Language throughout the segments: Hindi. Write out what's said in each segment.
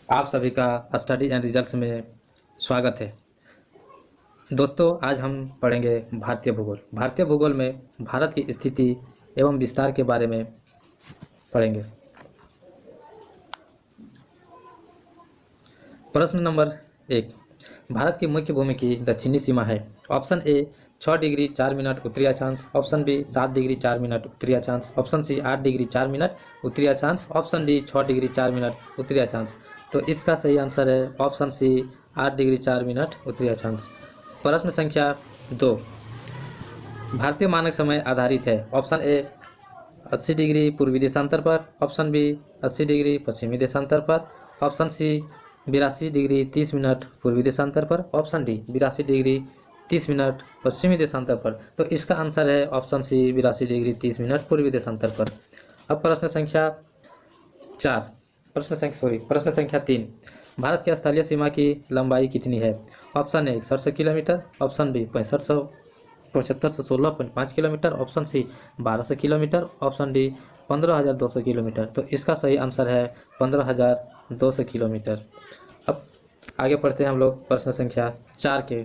आप सभी का स्टडी एंड रिजल्ट्स में स्वागत है। दोस्तों, आज हम पढ़ेंगे भारतीय भूगोल। भारतीय भूगोल में भारत की स्थिति एवं विस्तार के बारे में पढ़ेंगे। प्रश्न नंबर 1, भारत की मुख्य भूमि की दक्षिणी सीमा है। ऑप्शन ए 6 डिग्री 4 मिनट उत्तरी अक्षांश, ऑप्शन बी 7 डिग्री 4 मिनट उत्तरी अक्षांश, ऑप्शन सी 8 डिग्री 4 मिनट उत्तरी अक्षांश, ऑप्शन डी 6 डिग्री 4 मिनट उत्तरी अक्षांश। तो इसका सही आंसर है ऑप्शन सी 8 डिग्री 4 मिनट उत्तरी अक्षांश। प्रश्न संख्या 2, भारतीय मानक समय आधारित है। ऑप्शन ए 80 डिग्री पूर्वी देशांतर पर, ऑप्शन बी 80 डिग्री पश्चिमी देशांतर पर, ऑप्शन सी 82 डिग्री 30 मिनट पूर्वी देशांतर पर, ऑप्शन डी 82 डिग्री 30 मिनट पश्चिमी देशांतर पर। तो इसका आंसर है ऑप्शन सी 82 डिग्री 30 मिनट पूर्वी देशांतर पर। अब प्रश्न संख्या 3, भारत की स्थलीय सीमा की लंबाई कितनी है। Option A 61 kilometre, option B 75 से 16.5 kilometre, option C 1200 kilometre, option D 15,200 kilometre. तो इसका सही आंसर है 15,200 किलोमीटर। अब आगे पढ़ते हैं हम लोग प्रश्न संख्या 4 के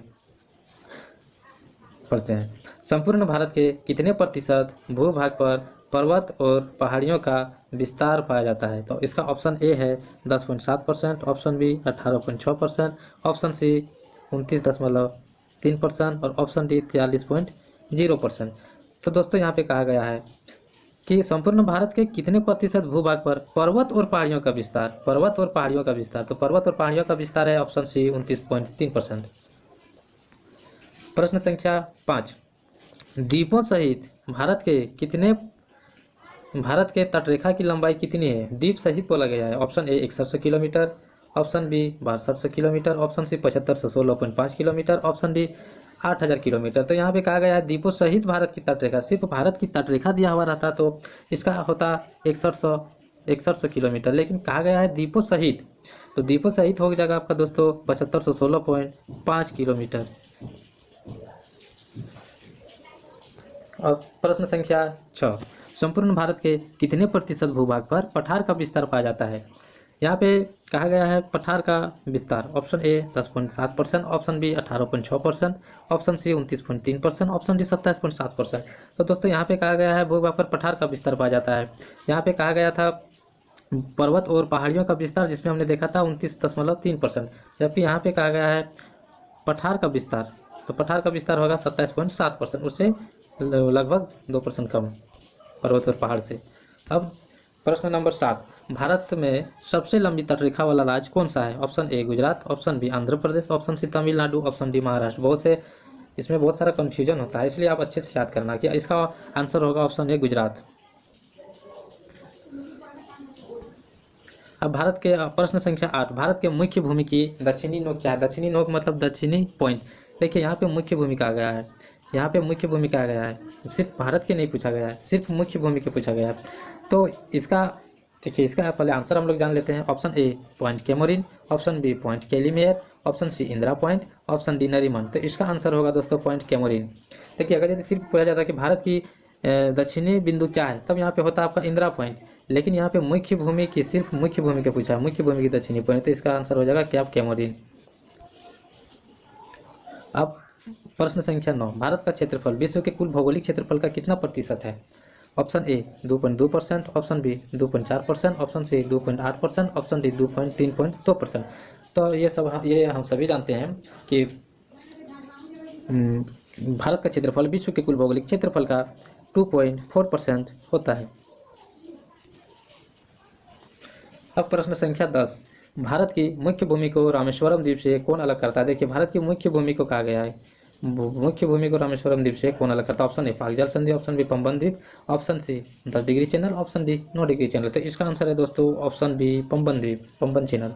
पढ़ते हैं। संपूर्ण भारत के कितने प्रतिशत भूभाग पर पर्वत और पहाड़ियों का विस्तार पाया जाता है। तो इसका ऑप्शन ए है 10.7%, ऑप्शन बी 18.6%, ऑप्शन सी 29.3% और ऑप्शन डी 43.0%। तो दोस्तों, यहाँ पे कहा गया है कि संपूर्ण भारत के कितने प्रतिशत भूभाग पर पर्वत और पहाड़ियों का विस्तार, तो पर्वत और पहाड़ियों का विस्तार है ऑप्शन सी 29.3%। प्रश्न संख्या 5, द्वीपों सहित भारत के तटरेखा की लंबाई कितनी है। द्वीप सहित बोला गया है। Option A 61 kilometre, option B 62 kilometre, option C 75 से 16.5 किलोमीटर, ऑप्शन डी 8,000 किलोमीटर। तो यहाँ पे कहा गया है द्वीपों सहित भारत की तटरेखा, सिर्फ भारत की तटरेखा दिया हुआ रहता तो इसका होता 61 किलोमीटर, लेकिन कहा गया है द्वीपों सहित, तो द्वीपों सहित हो जाएगा आपका दोस्तों 75 से 16.5 किलोमीटर। अब प्रश्न संख्या 6, संपूर्ण भारत के कितने प्रतिशत भूभाग पर पठार का विस्तार पाया जाता है। यहाँ पे कहा गया है पठार का विस्तार। Option A 10.7%, option B 18.6%, option C 29.3%, option D 27.7%। तो दोस्तों, यहाँ पे कहा गया है भूभाग पर पठार का विस्तार पाया जाता है। यहाँ पे कहा गया था पर्वत और पहाड़ियों का विस्तार, जिसमें हमने देखा था 29.3%, जबकि यहाँ पे कहा गया है पठार का विस्तार, तो पठार का विस्तार होगा 27.7%, उससे लगभग 2% कम पर्वत और पहाड़ से। अब प्रश्न नंबर 7, भारत में सबसे लंबी तटरेखा वाला राज्य कौन सा है। Option A Gujarat, option B Andhra Pradesh, option C Tamil Nadu, option D Maharashtra. इसमें बहुत सारा कंफ्यूजन होता है, इसलिए आप अच्छे से याद करना कि इसका आंसर होगा ऑप्शन ए गुजरात। अब भारत के प्रश्न संख्या 8, भारत के मुख्य भूमि की दक्षिणी नोक क्या है। दक्षिणी नोक मतलब दक्षिणी पॉइंट। देखिए, यहाँ पे मुख्य भूमि कहा गया है, यहाँ पे मुख्य भूमि कहा गया है, सिर्फ भारत के नहीं पूछा गया है, सिर्फ मुख्य भूमि के पूछा गया है। तो इसका देखिए, इसका पहले आंसर हम लोग जान लेते हैं। Option A point Comorin, option B point Calimere, option C Indira point, option D Nariman. तो इसका आंसर होगा दोस्तों पॉइंट कैमोरिन। देखिए, अगर यदि सिर्फ पूछा जाता है कि भारत की दक्षिणी बिंदु क्या है, तब यहाँ पे होता है आपका इंदिरा पॉइंट, लेकिन यहाँ पे मुख्य भूमि की, सिर्फ मुख्य भूमि के पूछा है, मुख्य भूमि की दक्षिणी पॉइंट, तो इसका आंसर हो जाएगा कैप कैमोरिन। अब प्रश्न संख्या 9, भारत का क्षेत्रफल विश्व के कुल भौगोलिक क्षेत्रफल का कितना प्रतिशत है। Option A 2.2%, option B 2.4%, option C 2.8%, option D 3.2%। तो ये हम सभी जानते हैं कि भारत का क्षेत्रफल विश्व के कुल भौगोलिक क्षेत्रफल का 2.4% होता है। अब प्रश्न संख्या 10, भारत की मुख्य भूमि को रामेश्वरम द्वीप से कौन अलग करता है। देखिए, भारत की मुख्य भूमि को कहा गया है, मुख्य भूमि को रामेश्वरम द्वीप से कौन अलग करता है। ऑप्शन ए पाक जल संधि, ऑप्शन बी पंबन द्वीप, option C 10 degree channel, option D 9 degree channel. तो इसका आंसर है दोस्तों ऑप्शन बी पंबन द्वीप, पंबन चैनल।